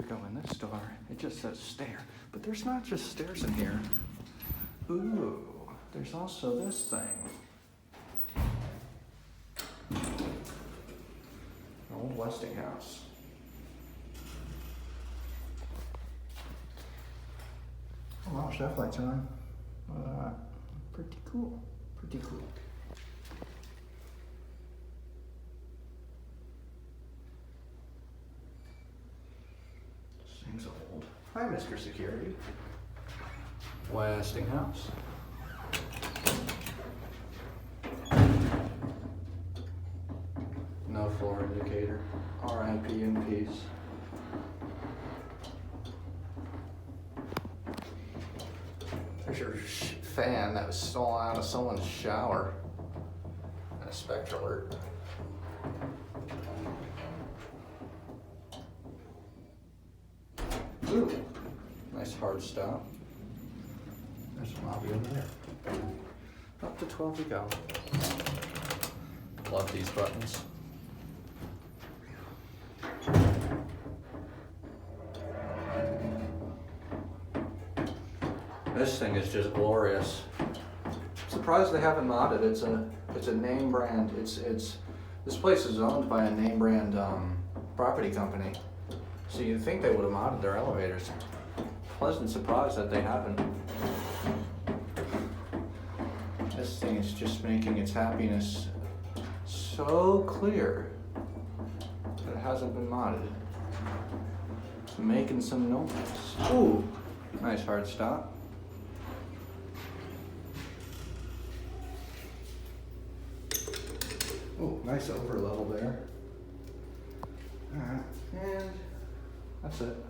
we go in this door, it just says stair. But there's not just stairs in here. Ooh, there's also this thing. Old Westinghouse. Oh wow, chef lights are on. Pretty cool. Pretty cool. This thing's old. Hi, Mr. Security. Westinghouse. No floor indicator. RIP in peace. There's your fan that was stolen out of someone's shower. And a spectral alert. Ooh, nice hard stop. There's a lobby over there. Up to 12 to go. Love these buttons. This thing is just glorious. Surprised they haven't modded. It's a name brand. This place is owned by a name brand property company. So you'd think they would have modded their elevators. Pleasant surprise that they haven't. This thing is just making its happiness so clear that it hasn't been modded. It's making some noise. Ooh, nice hard stop. Ooh, nice over level there. Alright, and that's it.